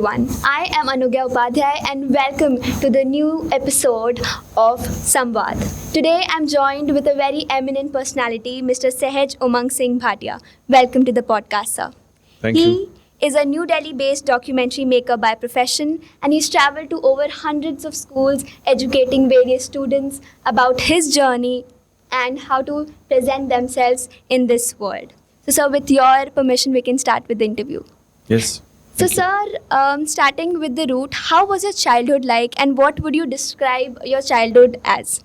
everyone. I am Anugya Upadhyay and welcome to the new episode of SUNVAAD. Today I'm joined with a very eminent personality, Mr. Sehaj Umang Singh Bhatia. Welcome to the podcast, sir. Thank you. He is a New Delhi-based documentary maker by profession, and he's traveled to over hundreds of schools educating various students about his journey and how to present themselves in this world. So, sir, with your permission, we can start with the interview. Yes. So, Thank you. sir, starting with the root, how was your childhood like, and what would you describe your childhood as?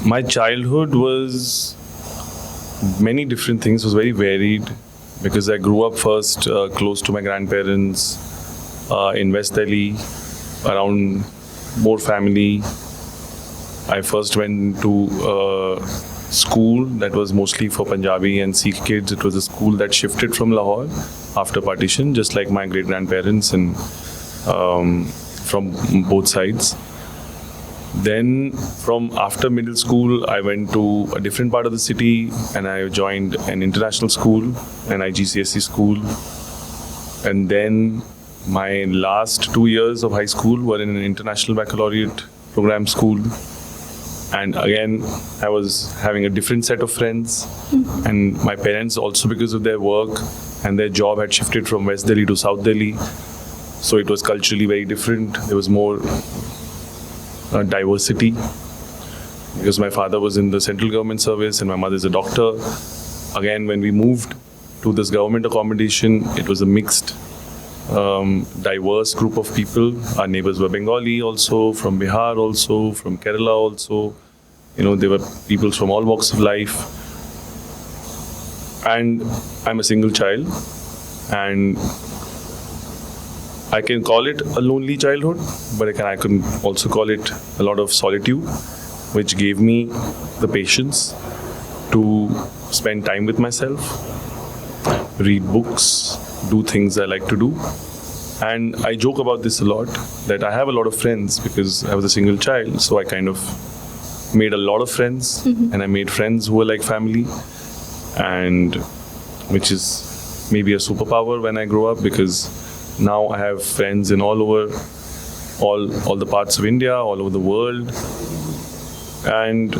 My childhood was many different things, was very varied because I grew up first close to my grandparents in West Delhi, around more family. I first went to school that was mostly for Punjabi and Sikh kids. It was a school that shifted from Lahore after partition, just like my great-grandparents and from both sides. Then from after middle school, I went to a different part of the city and I joined an international school, an IGCSE school. And then my last 2 years of high school were in an international baccalaureate program school. And again, I was having a different set of friends. And my parents also, because of their work and their job, had shifted from West Delhi to South Delhi. So it was culturally very different. There was more diversity because my father was in the central government service and my mother is a doctor. Again, when we moved to this government accommodation, it was a mixed, diverse group of people. Our neighbors were Bengali also, from Bihar also, from Kerala also. You know, there were people from all walks of life. And I'm a single child, and I can call it a lonely childhood, but I can also call it a lot of solitude, which gave me the patience to spend time with myself, read books, do things I like to do. And I joke about this a lot, that I have a lot of friends because I was a single child, so I kind of made a lot of friends, and I made friends who were like family, and which is maybe a superpower when I grow up, because now I have friends in all over, all the parts of India, all over the world. And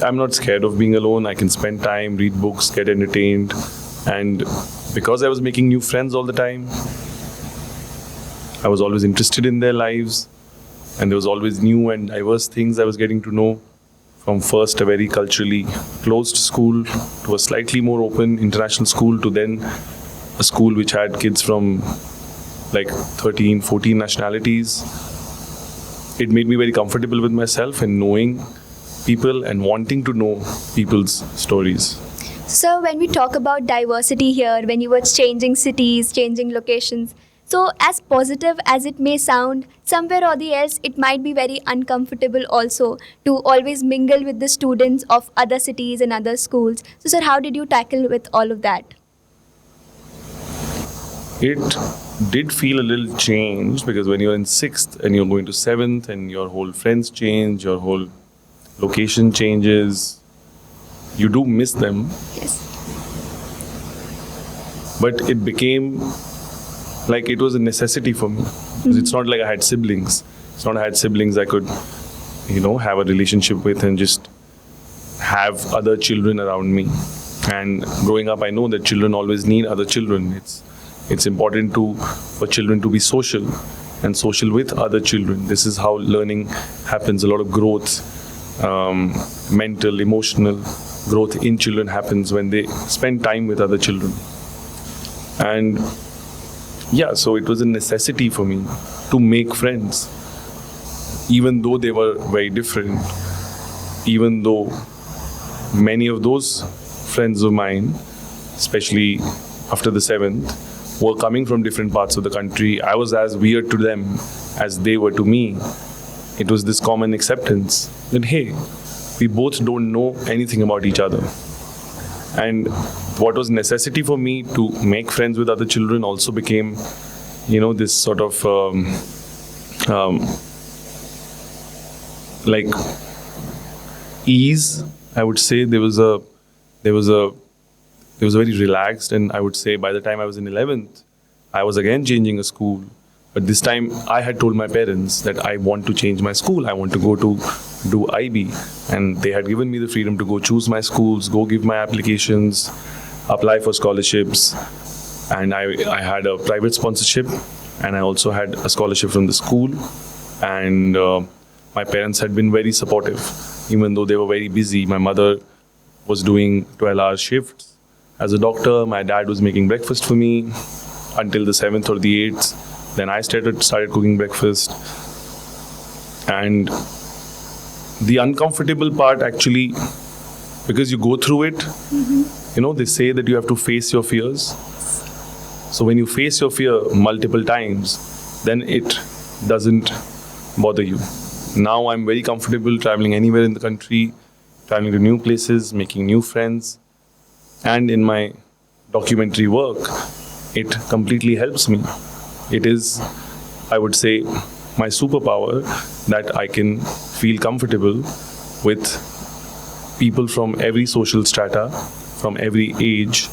I'm not scared of being alone. I can spend time, read books, get entertained. And because I was making new friends all the time, I was always interested in their lives. And there was always new and diverse things I was getting to know. From first a very culturally closed school to a slightly more open international school, to then a school which had kids from like 13, 14 nationalities. It made me very comfortable with myself and knowing people and wanting to know people's stories. So, when we talk about diversity here, when you were changing cities, changing locations, so as positive as it may sound, somewhere or the else, it might be very uncomfortable also to always mingle with the students of other cities and other schools. So, sir, how did you tackle with all of that? It did feel a little changed because when you're in 6th and you're going to 7th and your whole friends change, your whole location changes, you do miss them. Yes. But it became like it was a necessity for me. Because it's not like I had siblings. It's not I had siblings I could, have a relationship with and just have other children around me. And growing up, I know that children always need other children. It's important for children to be social and social with other children. This is how learning happens. A lot of growth, mental, emotional growth in children happens when they spend time with other children. And so it was a necessity for me to make friends, even though they were very different, even though many of those friends of mine, especially after the 7th, were coming from different parts of the country. I was as weird to them as they were to me. It was this common acceptance that, hey, we both don't know anything about each other. And what was necessity for me to make friends with other children also became, this sort of like ease. I would say there was a it was very relaxed, and I would say by the time I was in 11th, I was again changing a school. But this time I had told my parents that I want to change my school. I want to go to do IB. And they had given me the freedom to go choose my schools, go give my applications, apply for scholarships. And I had a private sponsorship, and I also had a scholarship from the school. And my parents had been very supportive. Even though they were very busy, my mother was doing 12-hour shifts as a doctor. My dad was making breakfast for me until the 7th or the 8th. Then I started cooking breakfast. And the uncomfortable part actually, because you go through it, they say that you have to face your fears. So when you face your fear multiple times, then it doesn't bother you. Now I'm very comfortable traveling anywhere in the country, traveling to new places, making new friends. And in my documentary work, it completely helps me. It is, I would say, my superpower that I can feel comfortable with people from every social strata, from every age,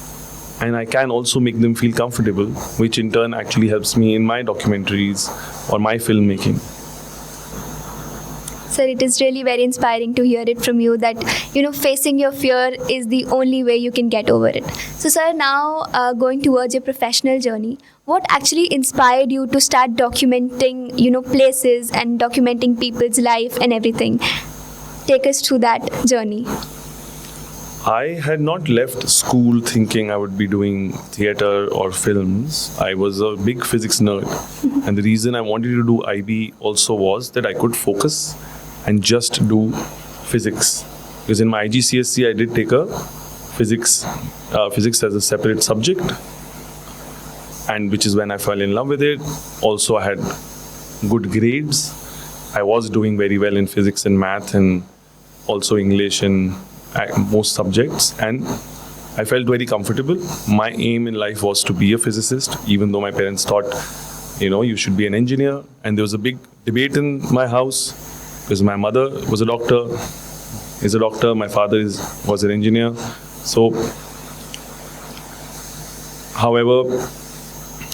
and I can also make them feel comfortable, which in turn actually helps me in my documentaries or my filmmaking. Sir, it is really very inspiring to hear it from you that, facing your fear is the only way you can get over it. So, sir, now going towards your professional journey, what actually inspired you to start documenting, places and documenting people's life and everything? Take us through that journey. I had not left school thinking I would be doing theatre or films. I was a big physics nerd. And the reason I wanted to do IB also was that I could focus and just do physics. Because in my IGCSE, I did take a physics as a separate subject, and which is when I fell in love with it. Also, I had good grades. I was doing very well in physics and math, and also English and most subjects, and I felt very comfortable. My aim in life was to be a physicist, even though my parents thought, you should be an engineer. And there was a big debate in my house, because my mother is a doctor, my father was an engineer. So, however,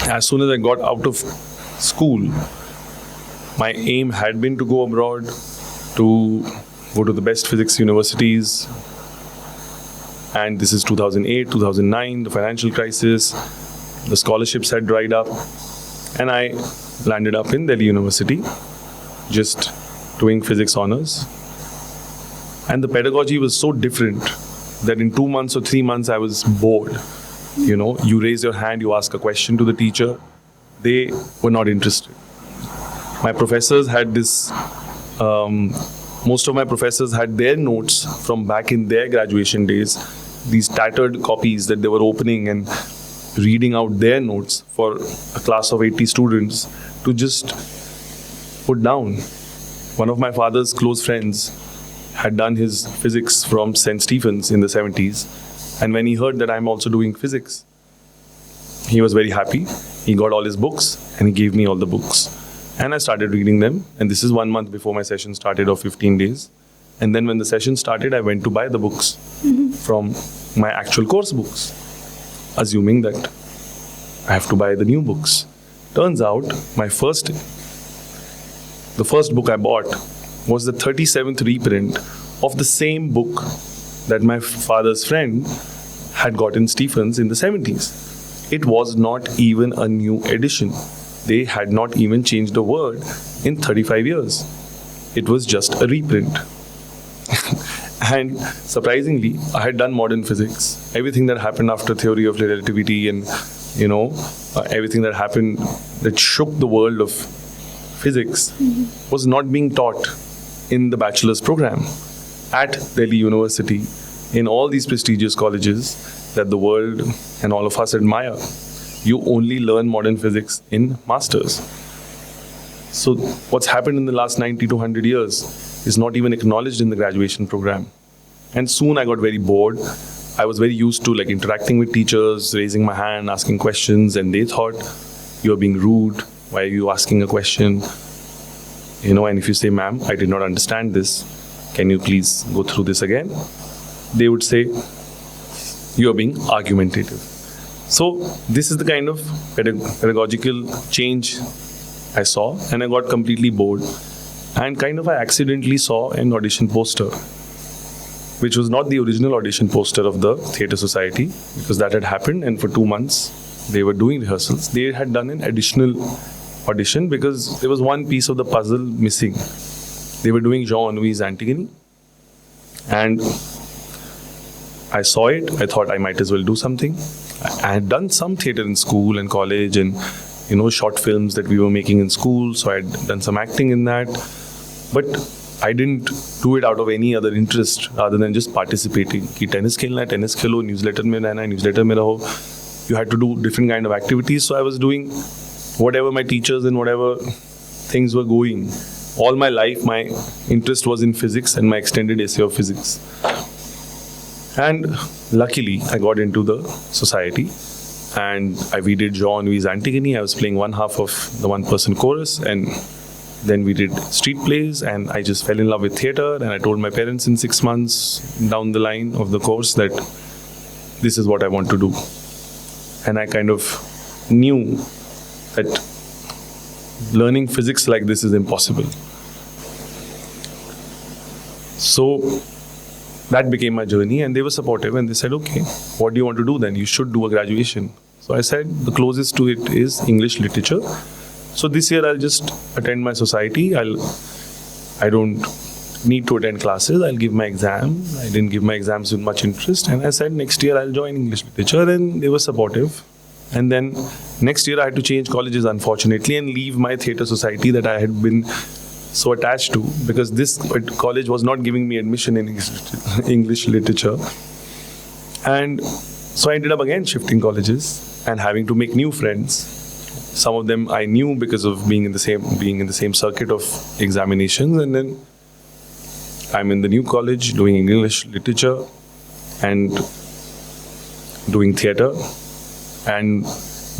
as soon as I got out of school, my aim had been to go abroad, to go to the best physics universities. And this is 2008, 2009, the financial crisis. The scholarships had dried up. And I landed up in Delhi University, just doing physics honors. And the pedagogy was so different that in 2 months or 3 months, I was bored. You raise your hand, you ask a question to the teacher. They were not interested. My professors had this... most of my professors had their notes from back in their graduation days, these tattered copies that they were opening and reading out their notes for a class of 80 students to just put down. One of my father's close friends had done his physics from St. Stephen's in the 70s. And when he heard that I'm also doing physics, he was very happy. He got all his books and he gave me all the books. And I started reading them. And this is 1 month before my session started, or 15 days. And then when the session started, I went to buy the books from my actual course books, assuming that I have to buy the new books. Turns out, the first book I bought was the 37th reprint of the same book that my father's friend had got in Stephens in the 70s. It was not even a new edition. They had not even changed a word in 35 years. It was just a reprint. And surprisingly, I had done modern physics. Everything that happened after theory of relativity and, everything that happened that shook the world of physics was not being taught in the bachelor's program at Delhi University, in all these prestigious colleges that the world and all of us admire. You only learn modern physics in masters. So what's happened in the last 90 to 100 years is not even acknowledged in the graduation program. And soon I got very bored. I was very used to interacting with teachers, raising my hand, asking questions, and they thought, you're being rude. Why are you asking a question? And if you say, ma'am, I did not understand this. Can you please go through this again? They would say, you are being argumentative. So this is the kind of pedagogical change I saw, and I got completely bored. And kind of I accidentally saw an audition poster, which was not the original audition poster of the Theatre Society, because that had happened, and for 2 months they were doing rehearsals. They had done an additional audition because there was one piece of the puzzle missing. They were doing Jean-Louis' Antigone, and I saw it. I thought I might as well do something. I had done some theatre in school and college, and short films that we were making in school, so I had done some acting in that, but I didn't do it out of any other interest rather than just participating. कि tennis खेलना है, tennis खेलो, newsletter में रहना है, newsletter में रहो. You had to do different kind of activities, so I was doing whatever my teachers and whatever things were going. All my life, my interest was in physics and my extended essay of physics. And luckily, I got into the society, and we did Jean-Louis' Antigone. I was playing one half of the one-person chorus, and then we did street plays, and I just fell in love with theatre, and I told my parents in 6 months down the line of the course that this is what I want to do. And I kind of knew that learning physics like this is impossible. So that became my journey, and they were supportive, and they said, okay, what do you want to do then? You should do a graduation. So I said, the closest to it is English literature. So this year I'll just attend my society. I don't need to attend classes. I'll give my exam. I didn't give my exams with much interest, and I said next year I'll join English literature, and they were supportive. And then next year I had to change colleges, unfortunately, and leave my theatre society that I had been so attached to, because this college was not giving me admission in English literature. And so I ended up again shifting colleges and having to make new friends. Some of them I knew because of being in the same circuit of examinations, and then I'm in the new college doing English literature and doing theatre. And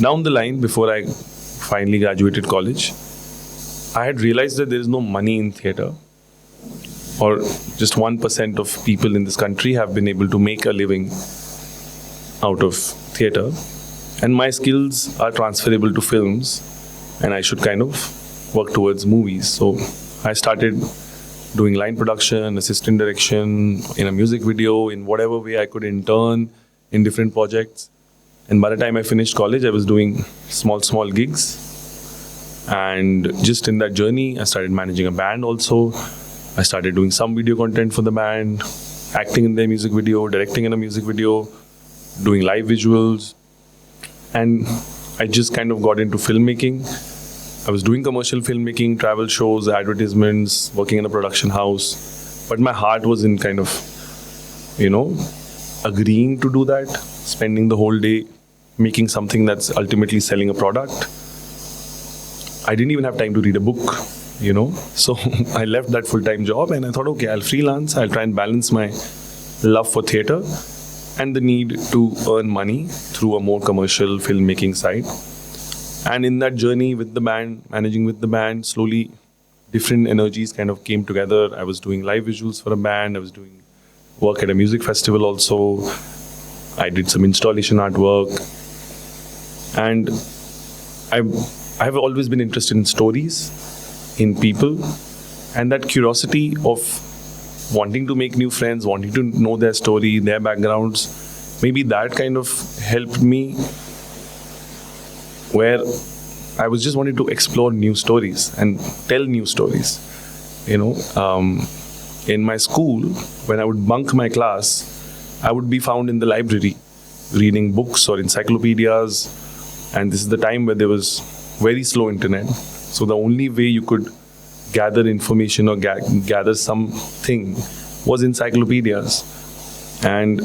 down the line, before I finally graduated college, I had realized that there is no money in theatre, or just 1% of people in this country have been able to make a living out of theatre. And my skills are transferable to films, and I should kind of work towards movies. So I started doing line production, assistant direction, in a music video, in whatever way I could intern in different projects. And by the time I finished college, I was doing small gigs. And just in that journey, I started managing a band also. I started doing some video content for the band, acting in their music video, directing in a music video, doing live visuals. And I just kind of got into filmmaking. I was doing commercial filmmaking, travel shows, advertisements, working in a production house. But my heart was in kind of, agreeing to do that, spending the whole day making something that's ultimately selling a product. I didn't even have time to read a book, So I left that full-time job, and I thought, okay, I'll freelance. I'll try and balance my love for theatre and the need to earn money through a more commercial filmmaking side. And in that journey with the band, managing with the band, slowly different energies kind of came together. I was doing live visuals for a band. I was doing work at a music festival also. I did some installation artwork. And I have always been interested in stories, in people, and that curiosity of wanting to make new friends, wanting to know their story, their backgrounds. Maybe that kind of helped me, where I was just wanting to explore new stories and tell new stories. In my school, when I would bunk my class, I would be found in the library reading books or encyclopedias. And this is the time where there was very slow internet. So the only way you could gather information or gather something was encyclopedias. And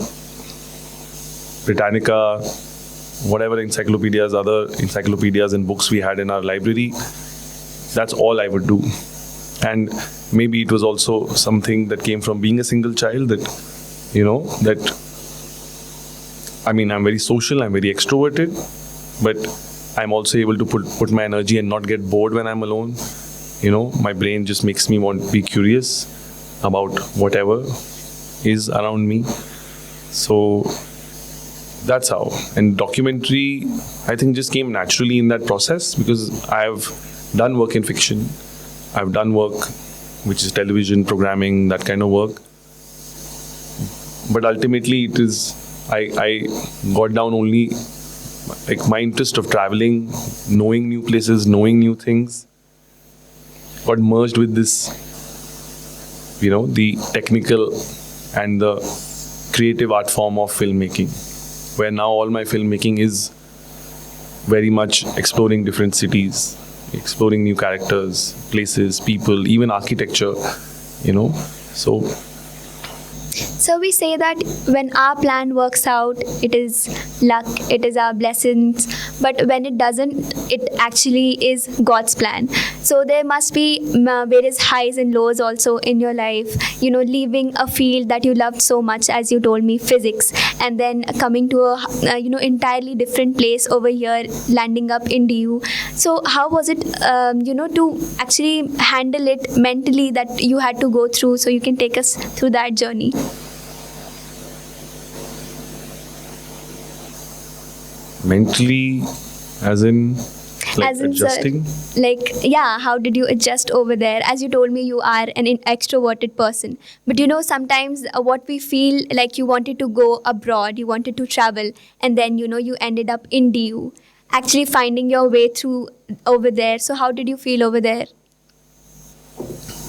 Britannica, whatever other encyclopedias and books we had in our library, that's all I would do. And maybe it was also something that came from being a single child I'm very social, I'm very extroverted, but I'm also able to put my energy and not get bored when I'm alone. My brain just makes me want to be curious about whatever is around me. So that's how. And documentary, I think, just came naturally in that process because I've done work in fiction. I've done work which is television, programming, that kind of work. But ultimately, it is, I got down only like my interest of traveling, knowing new places, knowing new things, got merged with this, the technical and the creative art form of filmmaking, where now all my filmmaking is very much exploring different cities, exploring new characters, places, people, even architecture, So So we say that when our plan works out, it is luck, it is our blessings. But when it doesn't, it actually is God's plan. So there must be various highs and lows also in your life. Leaving a field that you loved so much, as you told me, physics, and then coming to a entirely different place over here, landing up in DU. So how was it, to actually handle it mentally that you had to go through? So you can take us through that journey. Mentally, as in, As in, adjusting? How did you adjust over there? As you told me, you are an extroverted person. But sometimes what we feel like, you wanted to go abroad, you wanted to travel, and then, you ended up in DU, actually finding your way through over there. So how did you feel over there?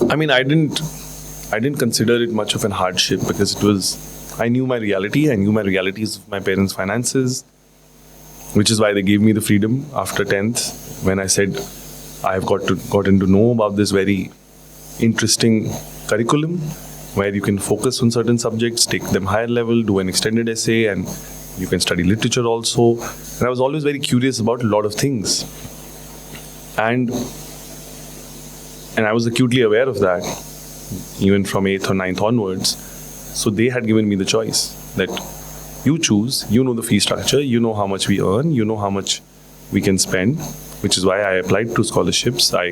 I mean, I didn't consider it much of an hardship because I knew my reality. I knew my realities of my parents' finances, which is why they gave me the freedom after 10th, when I said I've gotten to know about this very interesting curriculum where you can focus on certain subjects, take them higher level, do an extended essay, and you can study literature also. And I was always very curious about a lot of things. And I was acutely aware of that, even from 8th or 9th onwards. So they had given me the choice that you choose, you know the fee structure, you know how much we earn, you know how much we can spend, which is why I applied to scholarships. I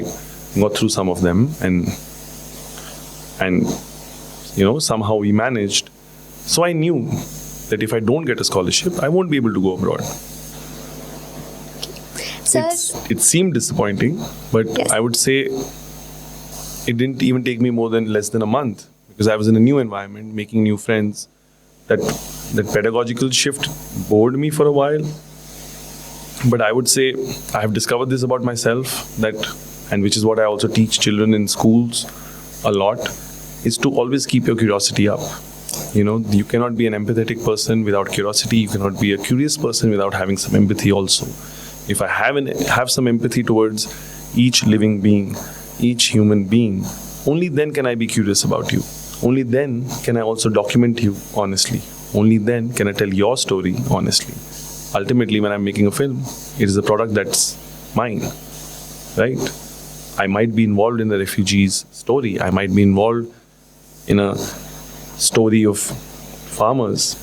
got through some of them and somehow we managed. So I knew that if I don't get a scholarship, I won't be able to go abroad. It seemed disappointing, but yes. I would say it didn't even take me less than a month, because I was in a new environment, making new friends. That pedagogical shift bored me for a while. But I would say I have discovered this about myself, and which is what I also teach children in schools a lot, is to always keep your curiosity up. You cannot be an empathetic person without curiosity. You cannot be a curious person without having some empathy also. If I have some empathy towards each living being, each human being, only then can I be curious about you. Only then can I also document you honestly. Only then can I tell your story honestly. Ultimately, when I'm making a film, it is a product that's mine, right? I might be involved in the refugees' story. I might be involved in a story of farmers.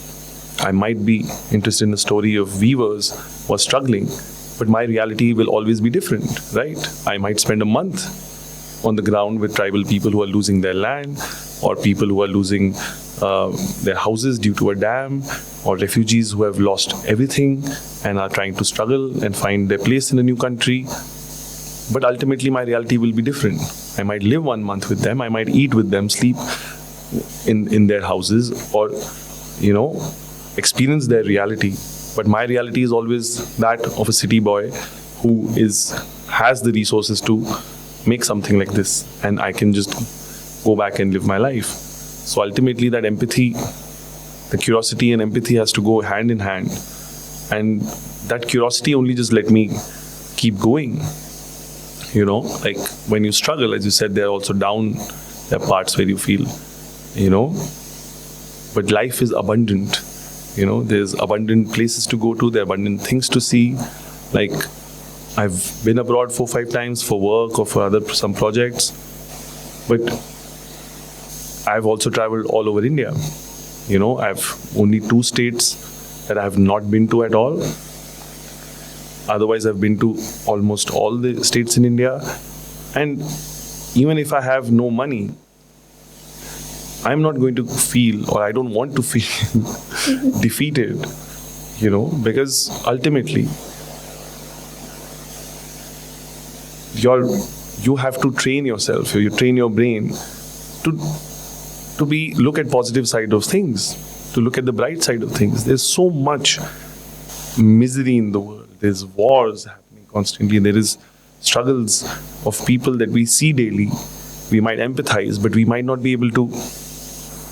I might be interested in a story of weavers who are struggling. But my reality will always be different, right? I might spend a month on the ground with tribal people who are losing their land, or people who are losing their houses due to a dam, or refugees who have lost everything and are trying to struggle and find their place in a new country. But ultimately, my reality will be different. I might live 1 month with them, I might eat with them, sleep in their houses, or, experience their reality. But my reality is always that of a city boy who has the resources to make something like this, and I can just go back and live my life. So ultimately, that empathy, the curiosity and empathy has to go hand in hand. And that curiosity only just let me keep going. Like when you struggle, as you said, there are also there are parts where you feel, but life is abundant. There's abundant places to go to, there are abundant things to see. Like I've been abroad 4-5 times for work or for some projects, but I've also traveled all over India. I've only 2 states that I have not been to at all. Otherwise, I've been to almost all the states in India. And even if I have no money, I'm not going to feel, or I don't want to feel defeated. because ultimately you have to train yourself, you train your brain to look at positive side of things, to look at the bright side of things. There's so much misery in the world. There's wars happening constantly. There is struggles of people that we see daily. We might empathize, but we might not be able to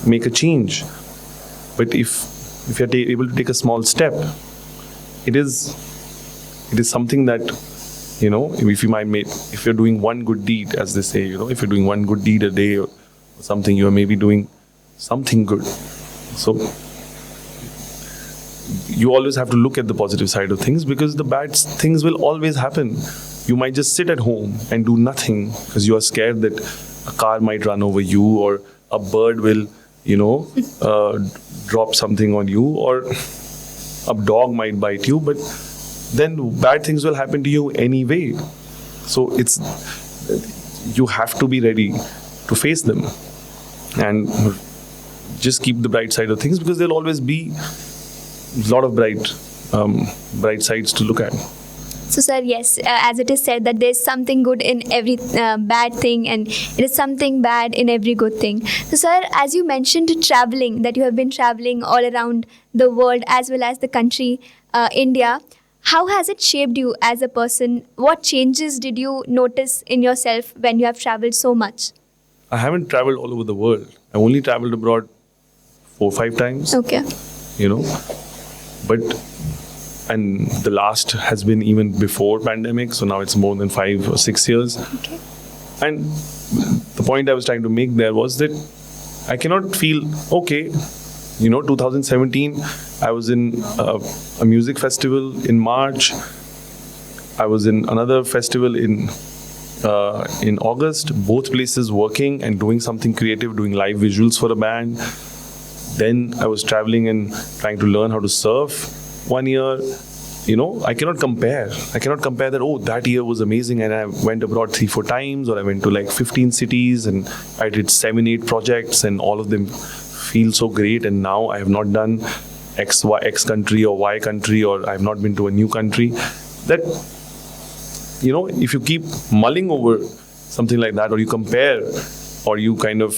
make a change. But if you're able to take a small step, it is something that, if you're doing one good deed, as they say, if you're doing one good deed a day or something, you are maybe doing something good. So you always have to look at the positive side of things, because the bad things will always happen. You might just sit at home and do nothing because you are scared that a car might run over you, or a bird will, drop something on you, or a dog might bite you. But then bad things will happen to you anyway. So you have to be ready to face them and just keep the bright side of things, because there'll always be a lot of bright sides to look at. So, sir, yes, as it is said that there's something good in every bad thing, and it is something bad in every good thing. So, sir, as you mentioned traveling, that you have been traveling all around the world as well as the country, India, how has it shaped you as a person? What changes did you notice in yourself when you have traveled so much? I haven't traveled all over the world. I only traveled abroad 4 or 5 times. Okay. And the last has been even before pandemic, so now it's more than 5 or 6 years. Okay. And the point I was trying to make there was that I cannot feel, 2017, I was in a music festival in March. I was in another festival in August, both places working and doing something creative, doing live visuals for a band. Then I was traveling and trying to learn how to surf 1 year. I cannot compare. That, that year was amazing and I went abroad 3-4 times, or I went to like 15 cities and I did 7-8 projects and all of them feel so great, and now I have not done X country or Y country, or I have not been to a new country. That, if you keep mulling over something like that, or you compare, or you kind of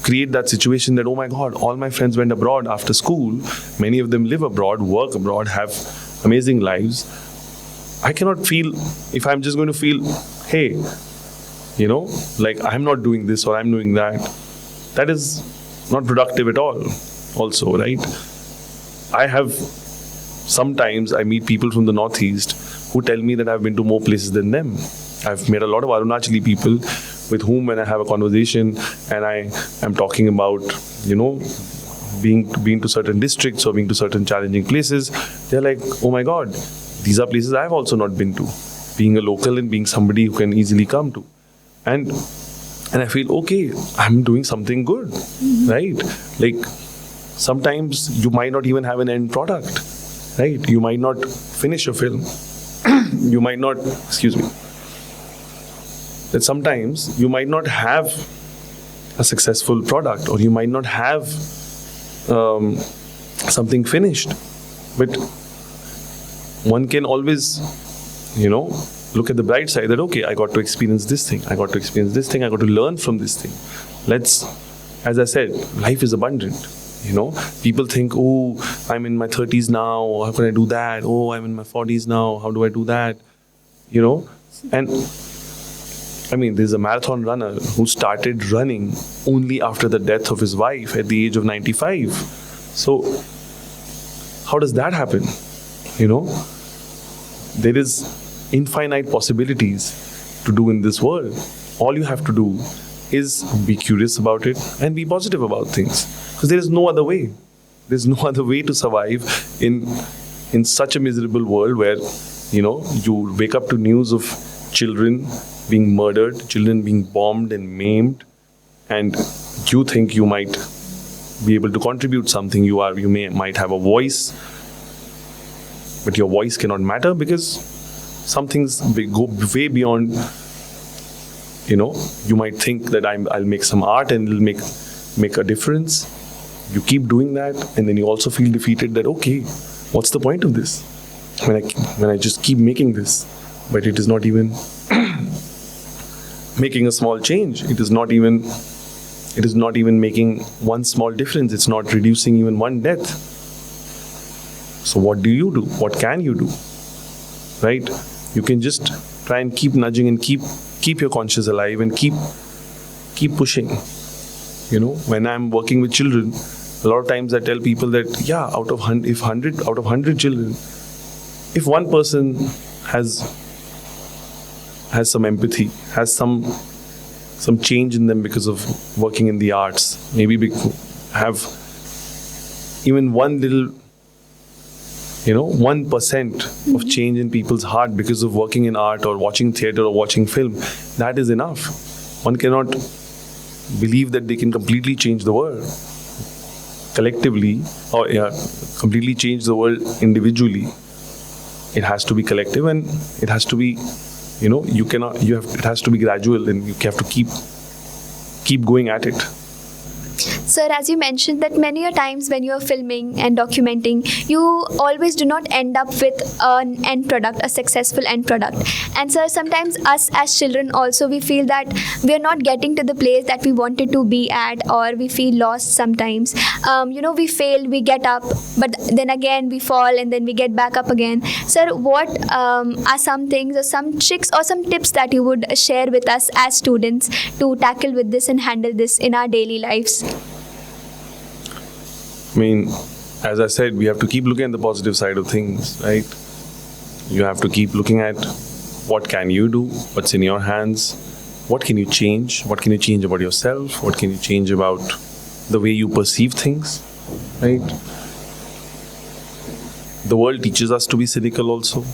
create that situation that, oh my God, all my friends went abroad after school. Many of them live abroad, work abroad, have amazing lives. I cannot feel, if I'm just going to feel, hey, like I'm not doing this or I'm doing that, that is not productive at all also, right? Sometimes I meet people from the Northeast who tell me that I've been to more places than them. I've met a lot of Arunachali people with whom, when I have a conversation and I am talking about, being to certain districts or being to certain challenging places, they're like, oh my God, these are places I've also not been to. Being a local and being somebody who can easily come to. And I feel, okay, I'm doing something good, right? Like, sometimes you might not even have an end product, right? You might not finish a film. You might not, that sometimes you might not have a successful product, or you might not have something finished. But one can always, look at the bright side that, okay, I got to experience this thing. I got to learn from this thing. As I said, life is abundant. People think, oh, I'm in my 30s now, how can I do that? Oh, I'm in my 40s now, how do I do that? And I mean, there's a marathon runner who started running only after the death of his wife at the age of 95. So, how does that happen? There is infinite possibilities to do in this world. All you have to do is be curious about it and be positive about things. Because there is no other way. There's no other way to survive in such a miserable world where, you wake up to news of children being murdered, children being bombed and maimed, and you think you might be able to contribute something. You might have a voice, but your voice cannot matter because some things go way beyond. You might think that I'll make some art and it'll make a difference. You keep doing that, and then you also feel defeated that, okay, what's the point of this? When I just keep making this, but it is not even making a small change. It is not even making one small difference. It's not reducing even one death. So what do you do? What can you do? Right? You can just try and keep nudging and keep your conscience alive and keep pushing. When I'm working with children, a lot of times I tell people that out of 100 children, if one person has some empathy, has some change in them because of working in the arts, maybe have even one little 1% of change in people's heart because of working in art or watching theatre or watching film, that is enough. One cannot believe that they can completely change the world collectively or completely change the world individually. It has to be collective, and it has to be, it has to be gradual, and you have to keep going at it. Sir, as you mentioned that many a times when you are filming and documenting, you always do not end up with an end product, a successful end product. And sir, sometimes us as children also, we feel that we are not getting to the place that we wanted to be at, or we feel lost sometimes. We fail, we get up, but then again we fall and then we get back up again. Sir, what are some things or some tricks or some tips that you would share with us as students to tackle with this and handle this in our daily lives? I mean, as I said, we have to keep looking at the positive side of things, right? You have to keep looking at what can you do, what's in your hands, what can you change, what can you change about yourself, what can you change about the way you perceive things, right? The world teaches us to be cynical also.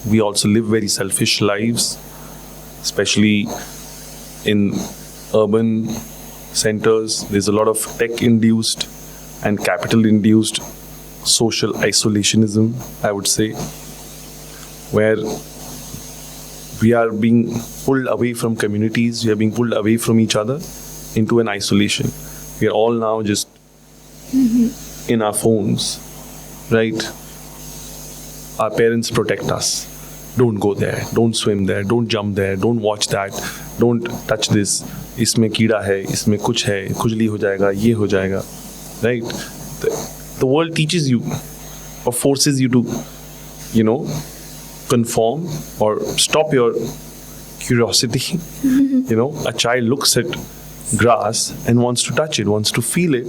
We also live very selfish lives, especially in urban centers. There's a lot of tech-induced and capital-induced social isolationism, I would say, where we are being pulled away from communities, we are being pulled away from each other into an isolation. We are all now just in our phones, right? Our parents protect us. Don't go there, don't swim there, don't jump there, don't watch that, don't touch this. इसमें कीड़ा है, इसमें कुछ है, खुजली हो जाएगा, ये हो जाएगा. Right? The world teaches you or forces you to, conform or stop your curiosity. A child looks at grass and wants to touch it, wants to feel it,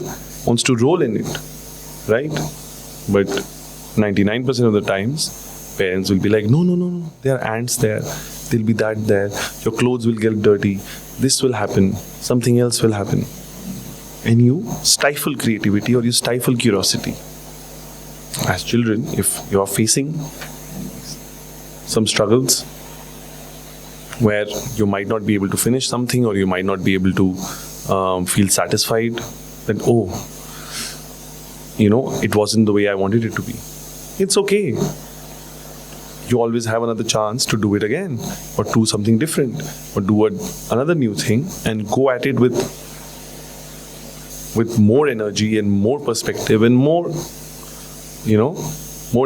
wants to roll in it. Right? But 99% of the times, parents will be like, no, there are ants there. There'll be that there. Your clothes will get dirty. This will happen. Something else will happen. And you stifle creativity or you stifle curiosity. As children, if you are facing some struggles where you might not be able to finish something or you might not be able to feel satisfied, that, it wasn't the way I wanted it to be. It's okay. You always have another chance to do it again or do something different or do another new thing and go at it with more energy and more perspective and more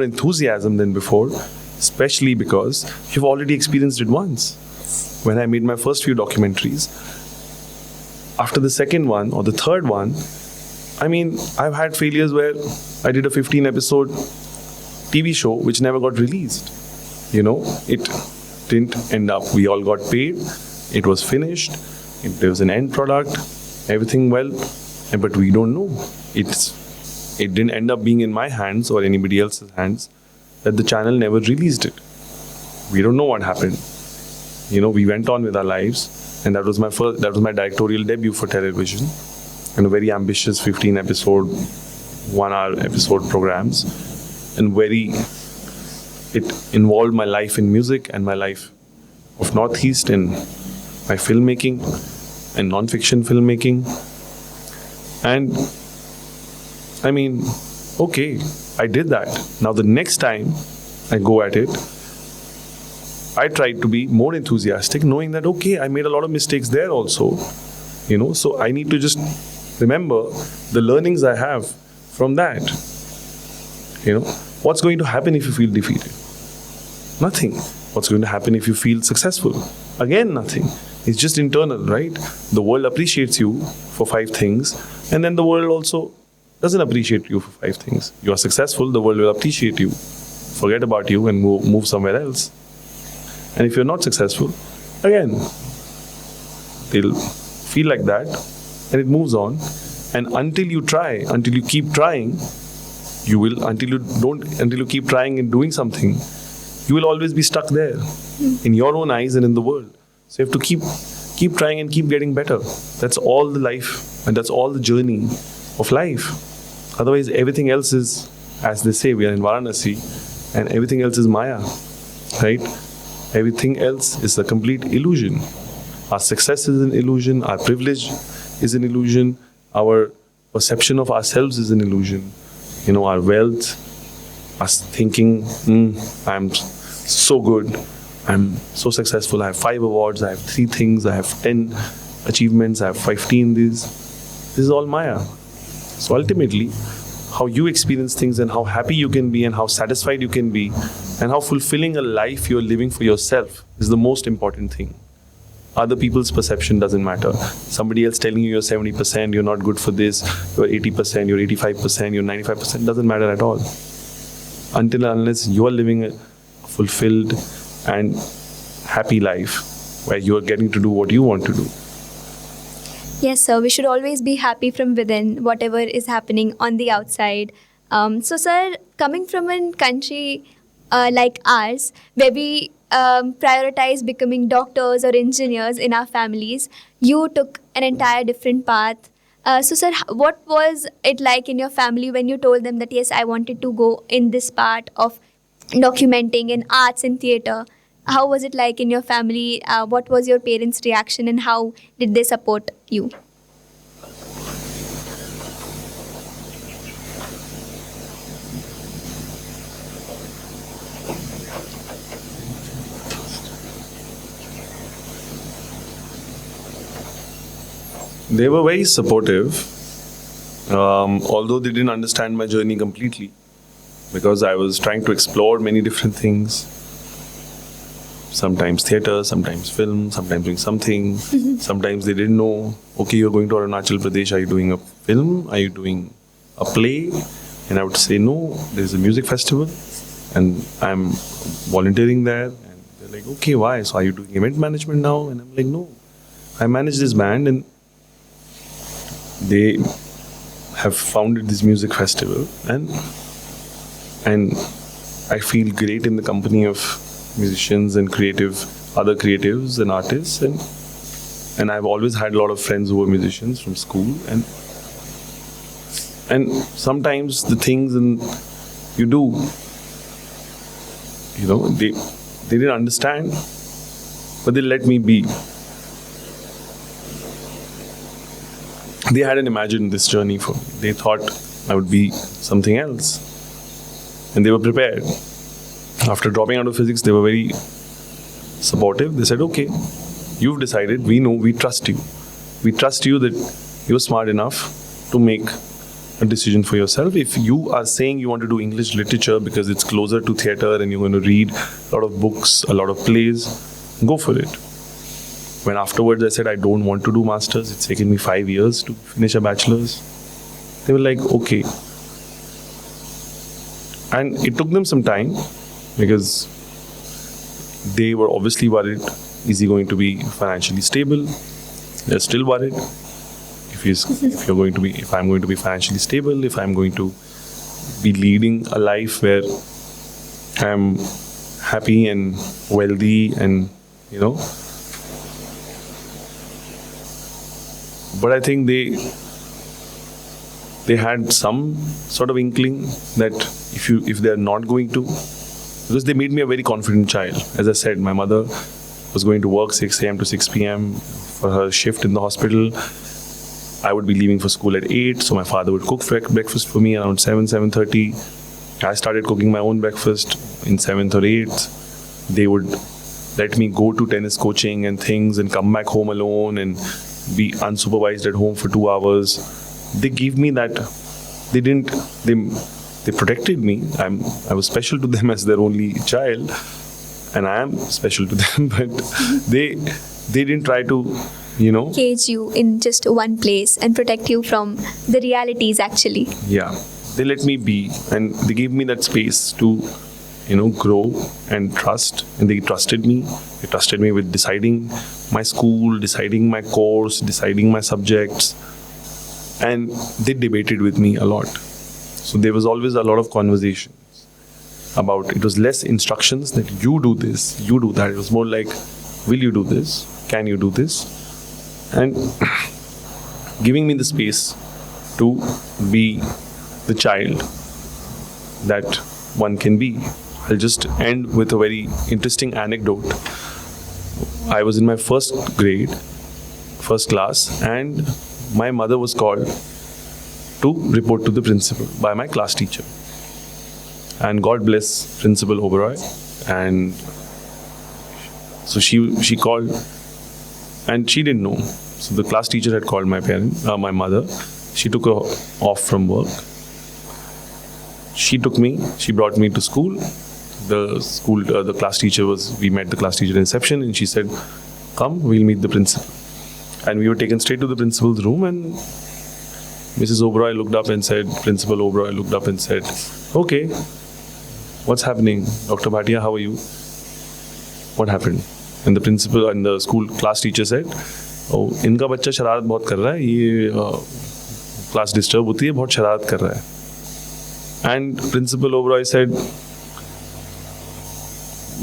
enthusiasm than before, especially because you've already experienced it once. When I made my first few documentaries, after the second one or the third one, I've had failures where I did a 15-episode TV show which never got released. It didn't end up. We all got paid. It was finished. There was an end product. Everything well. But we don't know. It didn't end up being in my hands or anybody else's hands, that the channel never released it. We don't know what happened. We went on with our lives, and that was my directorial debut for television, and a very ambitious 15-episode, 1-hour episode programs, and it involved my life in music and my life of Northeast and my filmmaking and non-fiction filmmaking. And okay, I did that. Now the next time I go at it, I tried to be more enthusiastic, knowing that, okay, I made a lot of mistakes there also, so I need to just remember the learnings I have from that. What's going to happen if you feel defeated? Nothing. What's going to happen if you feel successful? Again, nothing. It's just internal, right? The world appreciates you for 5 things, and then the world also doesn't appreciate you for 5 things. You are successful, the world will appreciate you, forget about you, and move somewhere else. And if you're not successful, again, they'll feel like that, and it moves on. And until you try, until you keep trying, until you keep trying and doing something, you will always be stuck there, in your own eyes and in the world. So you have to keep trying and keep getting better. That's all the life, and that's all the journey of life. Otherwise, everything else is, as they say, we are in Varanasi, and everything else is Maya, right? Everything else is a complete illusion. Our success is an illusion, our privilege is an illusion, our perception of ourselves is an illusion. Our wealth, us thinking, I'm so good, I'm so successful, I have 5 awards, I have 3 things, I have 10 achievements, I have 15 these. This is all Maya. So ultimately, how you experience things and how happy you can be and how satisfied you can be and how fulfilling a life you're living for yourself is the most important thing. Other people's perception doesn't matter. Somebody else telling you you're 70%, you're not good for this, you're 80%, you're 85%, you're 95%, doesn't matter at all. Until and unless you're living a fulfilled and happy life where you're getting to do what you want to do. Yes, sir. We should always be happy from within, whatever is happening on the outside. So, sir, coming from a country like ours, where we prioritize becoming doctors or engineers in our families, you took an entire different path. So, sir, what was it like in your family when you told them that, yes, I wanted to go in this part of documenting in arts and theatre? How was it like in your family? What was your parents' reaction and how did they support you? They were very supportive, although they didn't understand my journey completely because I was trying to explore many different things. Sometimes theatre, sometimes film, sometimes doing something. Sometimes they didn't know, okay, you're going to Arunachal Pradesh, are you doing a film? Are you doing a play? And I would say, no, there's a music festival and I'm volunteering there. And they're like, okay, why? So are you doing event management now? And I'm like, no, I manage this band and they have founded this music festival and I feel great in the company of musicians and other creatives and artists and I've always had a lot of friends who were musicians from school and sometimes the things you do, they didn't understand, but they let me be. They hadn't imagined this journey for me. They thought I would be something else. And they were prepared. After dropping out of physics, they were very supportive. They said, okay, you've decided, we know, we trust you. We trust you that you're smart enough to make a decision for yourself. If you are saying you want to do English literature because it's closer to theatre and you're going to read a lot of books, a lot of plays, go for it. When afterwards I said I don't want to do masters, it's taken me 5 years to finish a bachelor's. They were like, okay. And it took them some time because they were obviously worried, is he going to be financially stable? They're still worried. If I'm going to be financially stable, if I'm going to be leading a life where I'm happy and wealthy and, But I think they had some sort of inkling that if they're not going to, because they made me a very confident child. As I said, my mother was going to work 6 a.m. to 6 p.m. for her shift in the hospital. I would be leaving for school at 8, so my father would cook breakfast for me around 7:30. I started cooking my own breakfast in 7th or 8th. They would let me go to tennis coaching and things and come back home alone and be unsupervised at home for 2 hours. They gave me that. They they protected me. I was special to them as their only child, and I am special to them. But they didn't try to, Cage you in just one place and protect you from the realities actually. yeah, they let me be, and they gave me that space to, grow and trust. And they trusted me. They trusted me with deciding my school, deciding my course, deciding my subjects, and they debated with me a lot. So there was always a lot of conversations about. It was less instructions that you do this, you do that. It was more like, will you do this? Can you do this? And giving me the space to be the child that one can be. I'll just end with a very interesting anecdote. I was in my first class, and my mother was called to report to the principal by my class teacher. And God bless Principal Oberoi. And so she called, and she didn't know. So the class teacher had called my mother. She took her off from work. She brought me to school. The class teacher we met the class teacher in reception, and she said, come, we'll meet the principal. And we were taken straight to the principal's room, and Principal Oberoi looked up and said, okay, what's happening? Dr. Bhatia, how are you? What happened? And the principal and the school class teacher said, oh, इनका बच्चा शरारत बहुत कर रहा है, ये class disturb होती है, बहुत शरारत कर रहा है. And Principal Oberoi said,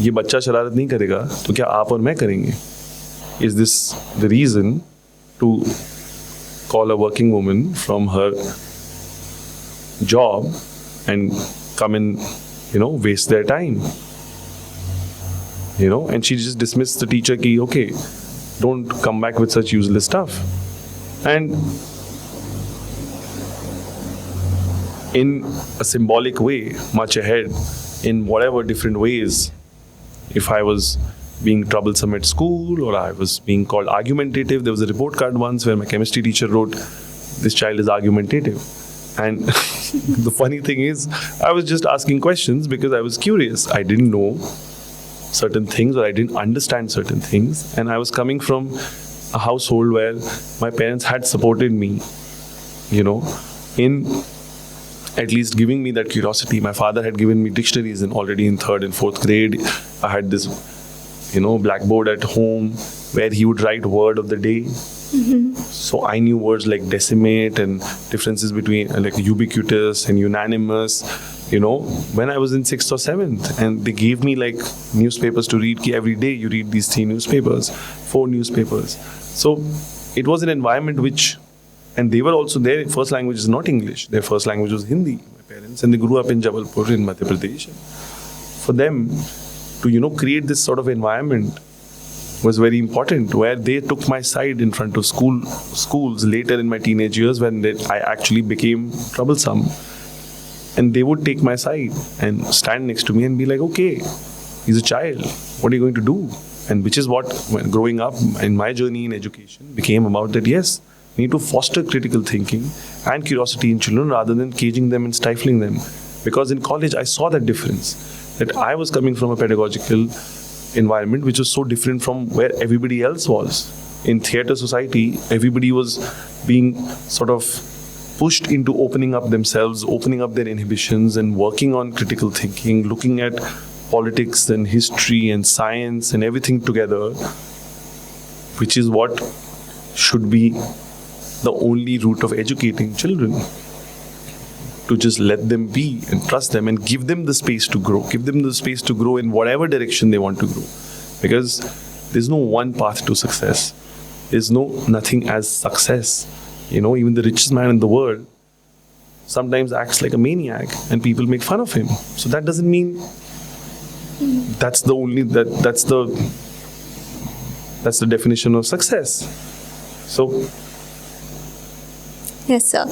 ये बच्चा शरारत नहीं करेगा तो क्या आप और मैं करेंगे? Is this the reason to call a working woman from her job and come and, waste their time? And she just dismissed the teacher ki, okay, don't come back with such useless stuff. And in a symbolic way, much ahead, in whatever different ways, if I was being troublesome at school or I was being called argumentative, there was a report card once where my chemistry teacher wrote, this child is argumentative. And the funny thing is, I was just asking questions because I was curious. I didn't know certain things, or I didn't understand certain things. And I was coming from a household where my parents had supported me, in at least giving me that curiosity. My father had given me dictionaries already in 3rd and 4th grade. I had this, blackboard at home where he would write word of the day. Mm-hmm. So I knew words like decimate and differences between like ubiquitous and unanimous, when I was in 6th or 7th. And they gave me like newspapers to read. Every day you read these 4 newspapers. So it was an environment and they were also, their first language is not English. Their first language was Hindi, my parents. And they grew up in Jabalpur in Madhya Pradesh. For them to, create this sort of environment was very important, where they took my side in front of schools later in my teenage years when I actually became troublesome. And they would take my side and stand next to me and be like, okay, he's a child. What are you going to do? And which is what, when growing up in my journey in education, became about that, yes, we need to foster critical thinking and curiosity in children rather than caging them and stifling them. Because in college, I saw that difference, that I was coming from a pedagogical environment which was so different from where everybody else was. In theatre society, everybody was being sort of pushed into opening up themselves, opening up their inhibitions and working on critical thinking, looking at politics and history and science and everything together, which is what should be the only route of educating children. To just let them be and trust them and give them the space to grow. Give them the space to grow in whatever direction they want to grow. Because there's no one path to success. There's nothing as success. Even the richest man in the world sometimes acts like a maniac and people make fun of him. So that doesn't mean that's the definition of success. So Yes, sir.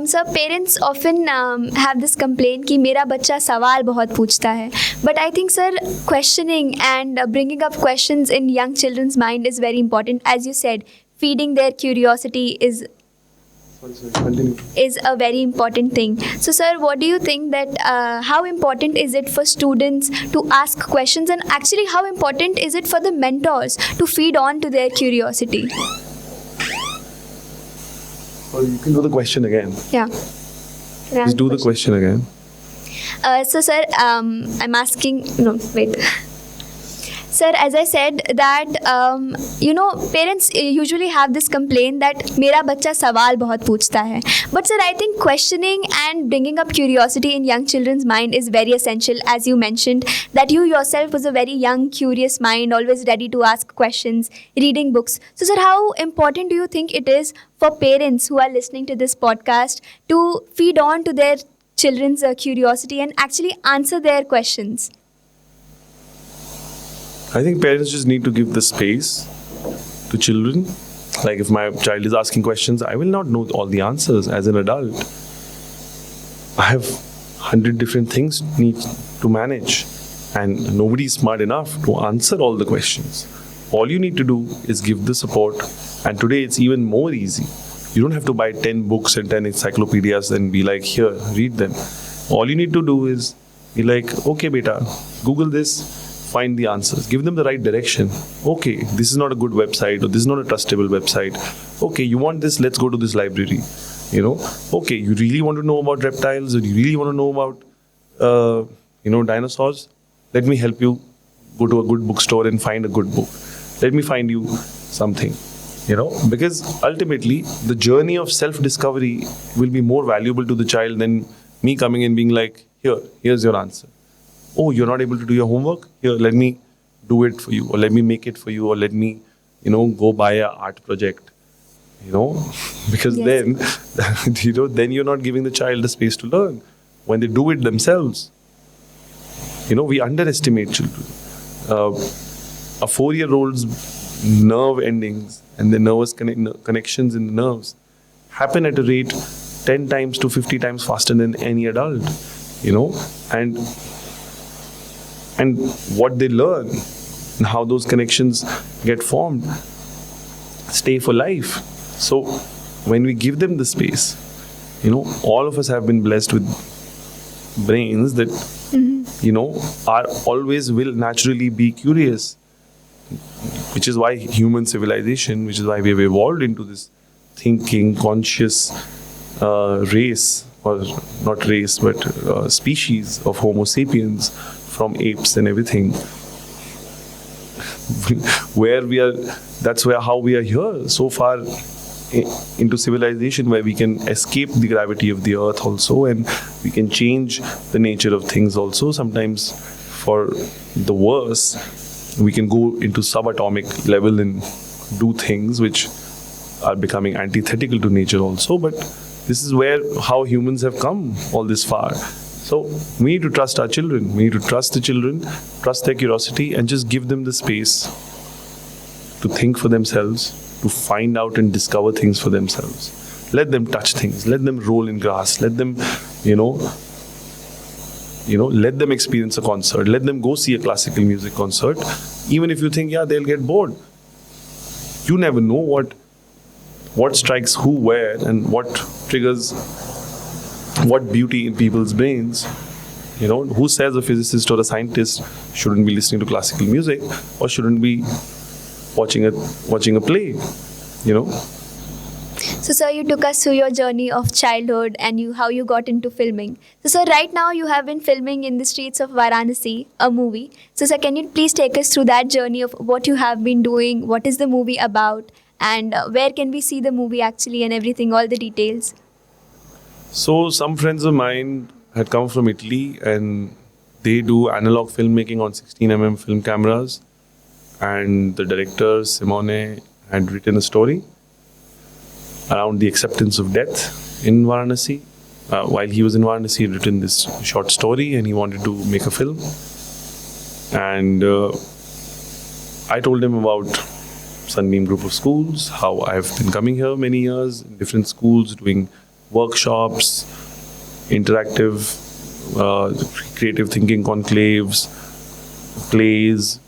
Sir, parents often have this complaint कि मेरा बच्चा सवाल बहुत पूछता है. But I think, sir, questioning and bringing up questions in young children's mind is very important. As you said, feeding their curiosity is Continue. is a very important thing. So, sir, what do you think that how important is it for students to ask questions, and actually how important is it for the mentors to feed on to their curiosity? Or you can do the question again. Yeah. Just do the question again. So, sir, I'm asking. No, wait. Sir, as I said that parents usually have this complaint that मेरा बच्चा सवाल बहुत पूछता है. But sir, I think questioning and bringing up curiosity in young children's mind is very essential. As you mentioned that you yourself was a very young, curious mind, always ready to ask questions, reading books. So sir, how important do you think it is for parents who are listening to this podcast to feed on to their children's curiosity and actually answer their questions? I think parents just need to give the space to children. Like if my child is asking questions, I will not know all the answers as an adult. I have 100 different things need to manage, and nobody is smart enough to answer all the questions. All you need to do is give the support, and today it's even more easy. You don't have to buy 10 books and 10 encyclopedias and be like, here, read them. All you need to do is be like, okay, beta, Google this, find the answers, give them the right direction. Okay, this is not a good website, or this is not a trustable website. Okay, you want this, let's go to this library. Okay, you really want to know about reptiles, or you really want to know about dinosaurs? Let me help you go to a good bookstore and find a good book. Let me find you something. Because ultimately the journey of self-discovery will be more valuable to the child than me coming and being like, here's your answer. Oh, you're not able to do your homework? Here, let me do it for you, or let me make it for you, or let me, go buy an art project. Because Yes. then you're not giving the child the space to learn. When they do it themselves, we underestimate children. A 4-year-old's nerve endings and the nervous connections in the nerves happen at a rate 10 times to 50 times faster than any adult. And what they learn and how those connections get formed stay for life. So when we give them the space, all of us have been blessed with brains that, are always will naturally be curious, which is why human civilization, which is why we have evolved into this thinking, conscious race, or not race, but species of Homo sapiens, from apes and everything, how we are here so far into civilization, where we can escape the gravity of the earth also, and we can change the nature of things also. Sometimes for the worse, we can go into subatomic level and do things which are becoming antithetical to nature also. But this is how humans have come all this far. So we need to trust our children. We need to trust the children, trust their curiosity, and just give them the space to think for themselves, to find out and discover things for themselves. Let them touch things. Let them roll in grass. Let them, let them experience a concert. Let them go see a classical music concert. Even if you think, they'll get bored. You never know what strikes who where, and what triggers what beauty in people's brains. Who says a physicist or a scientist shouldn't be listening to classical music, or shouldn't be watching a play? So sir, you took us through your journey of childhood and how you got into filming. So sir, right now you have been filming in the streets of Varanasi, a movie. So sir, can you please take us through that journey of what you have been doing, what is the movie about, and where can we see the movie actually, and everything, all the details? So some friends of mine had come from Italy, and they do analog filmmaking on 16mm film cameras. And the director, Simone, had written a story around the acceptance of death in Varanasi. While he was in Varanasi, he had written this short story, and he wanted to make a film. And I told him about Sunbeam Group of Schools, how I've been coming here many years in different schools, doing workshops, interactive, creative thinking conclaves, plays,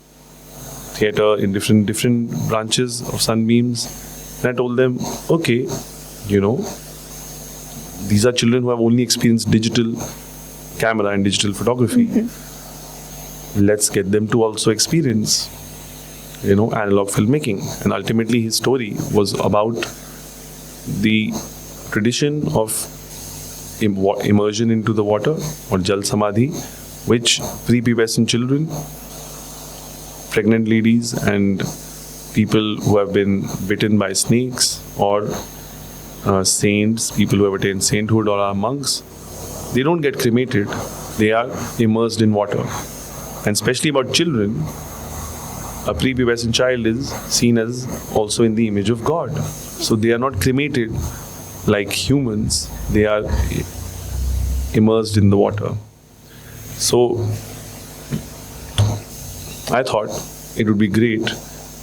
theatre in different branches of Sunbeams. And I told them, okay, these are children who have only experienced digital camera and digital photography. Let's get them to also experience, analog filmmaking. And ultimately his story was about the tradition of immersion into the water, or Jal Samadhi, which prepubescent children, pregnant ladies, and people who have been bitten by snakes, or saints, people who have attained sainthood or are monks, they don't get cremated, they are immersed in water. And especially about children, a prepubescent child is seen as also in the image of God. So they are not cremated like humans, they are immersed in the water. So I thought it would be great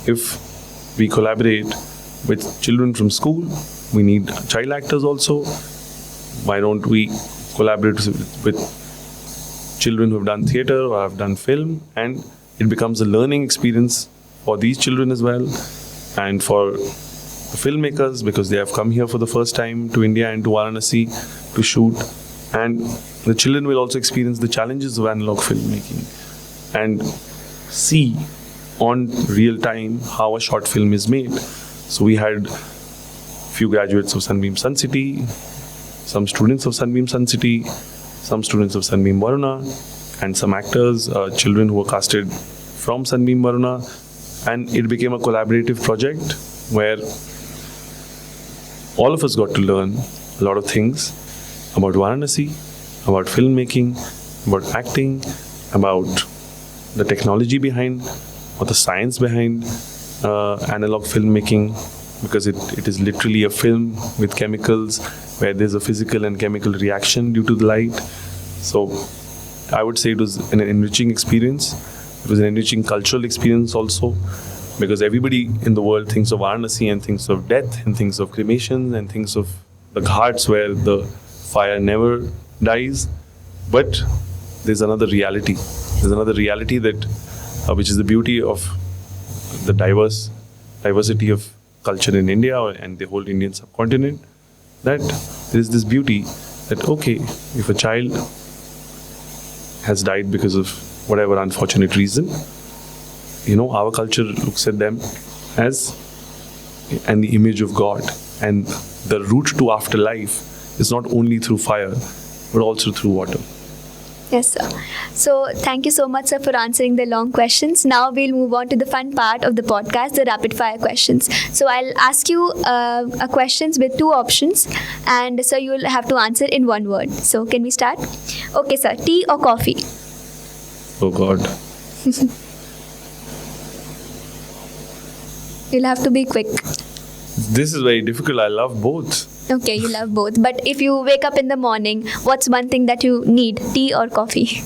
if we collaborate with children from school. We need child actors also. Why don't we collaborate with children who have done theatre or have done film, and it becomes a learning experience for these children as well, and for the filmmakers, because they have come here for the first time to India and to Varanasi to shoot, and the children will also experience the challenges of analog filmmaking and see on real time how a short film is made. So we had few graduates of Sunbeam Sun City, some students of Sunbeam Sun City, some students of Sunbeam Varuna, and some actors, children who were casted from Sunbeam Varuna, and it became a collaborative project where all of us got to learn a lot of things about Varanasi, about filmmaking, about acting, about the technology behind or the science behind analog filmmaking, because it is literally a film with chemicals where there's a physical and chemical reaction due to the light. So I would say it was an enriching experience. It was an enriching cultural experience also, because everybody in the world thinks of Varanasi and thinks of death and thinks of cremations and thinks of the ghats where the fire never dies. But there's another reality. There's another reality that, which is the beauty of the diversity of culture in India and the whole Indian subcontinent, that there is this beauty that, okay, if a child has died because of whatever unfortunate reason, our culture looks at them as and the image of God, and the route to afterlife is not only through fire but also through water. Yes, sir. So thank you so much, sir, for answering the long questions. Now we'll move on to the fun part of the podcast, the rapid fire questions. So I'll ask you a questions with two options, and so you'll have to answer in one word. So can we start? Okay, sir. Tea or coffee? Oh God. You'll have to be quick. This is very difficult. I love both. Okay, you love both. But if you wake up in the morning, what's one thing that you need? Tea or coffee?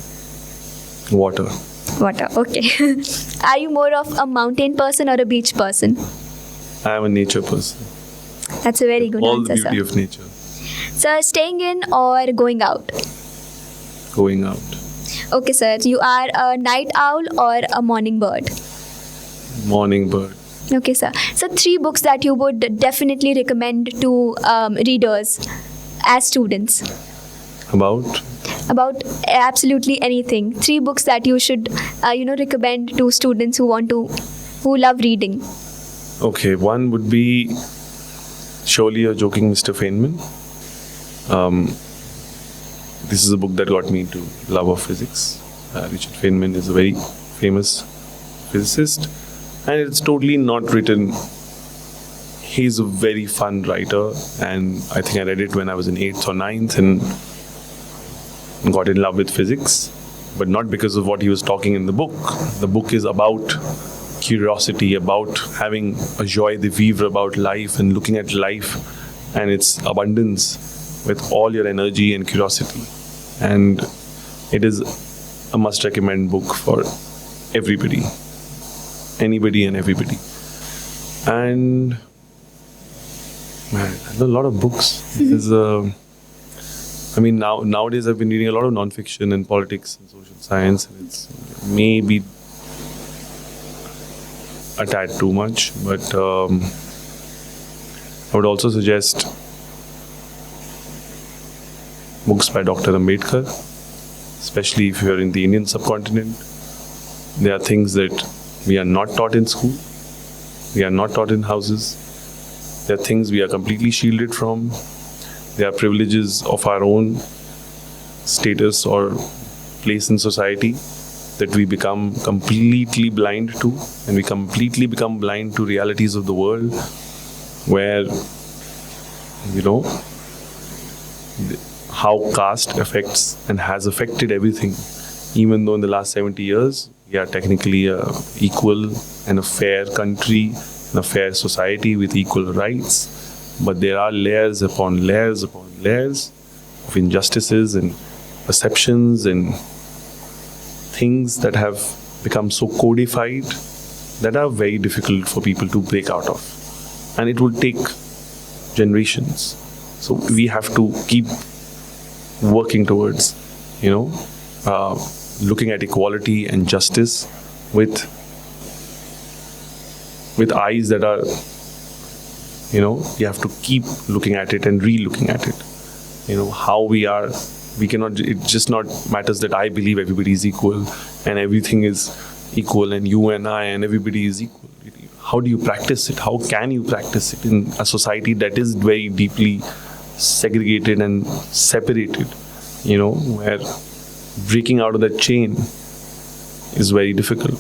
Water. Water, okay. Are you more of a mountain person or a beach person? I am a nature person. That's a very good All answer, the beauty sir. of nature. Sir, staying in or going out? Going out. Okay, sir. You are a night owl or a morning bird? Morning bird. Okay, sir. So 3 books that you would definitely recommend to readers as students? About absolutely anything. 3 books that you should, recommend to students who love reading. Okay, one would be Surely You're Joking, Mr. Feynman. This is a book that got me into love of physics. Richard Feynman is a very famous physicist, and it's totally not written. He's a very fun writer, and I think I read it when I was in 8th or 9th and got in love with physics, but not because of what he was talking in the book. The book is about curiosity, about having a joie de vivre about life and looking at life and its abundance with all your energy and curiosity. And it is a must recommend book for everybody, anybody and everybody. And man, I know a lot of books. Nowadays I've been reading a lot of non-fiction and politics and social science, and it's maybe a tad too much, but I would also suggest books by Dr. Ambedkar, especially if you're in the Indian subcontinent. There are things that we are not taught in school, we are not taught in houses. There are things we are completely shielded from. There are privileges of our own status or place in society that we become completely blind to, and we completely become blind to realities of the world where, how caste affects and has affected everything. Even though in the last 70 years, we are technically a equal and a fair country and a fair society with equal rights, but there are layers upon layers upon layers of injustices and perceptions and things that have become so codified that are very difficult for people to break out of. And it will take generations. So we have to keep working towards, looking at equality and justice with eyes that are, you have to keep looking at it and re-looking at it. How we cannot, it just not matters that I believe everybody is equal and everything is equal and you and I and everybody is equal. How do you practice it? How can you practice it in a society that is very deeply segregated and separated, where breaking out of that chain is very difficult.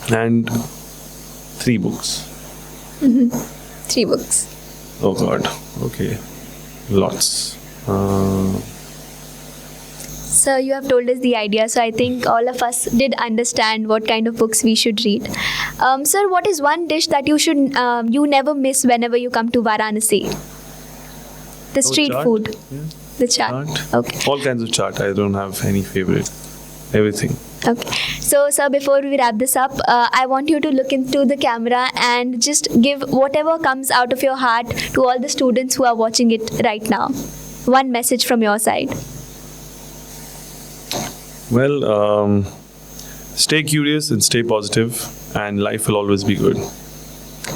And 3 books. 3 books. Oh God, okay, lots. So you have told us the idea, so I think all of us did understand what kind of books we should read. Sir, what is one dish that you never miss whenever you come to Varanasi? The street chaat. food. Yeah. The chaat. Okay. All kinds of chaat. I don't have any favorite. Everything. Okay. So, sir, before we wrap this up, I want you to look into the camera and just give whatever comes out of your heart to all the students who are watching it right now. One message from your side. Well, stay curious and stay positive, and life will always be good.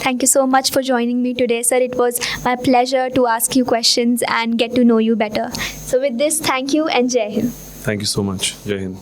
Thank you so much for joining me today, sir. It was my pleasure to ask you questions and get to know you better. So with this, thank you and Jai Hind. Thank you so much. Jai Hind.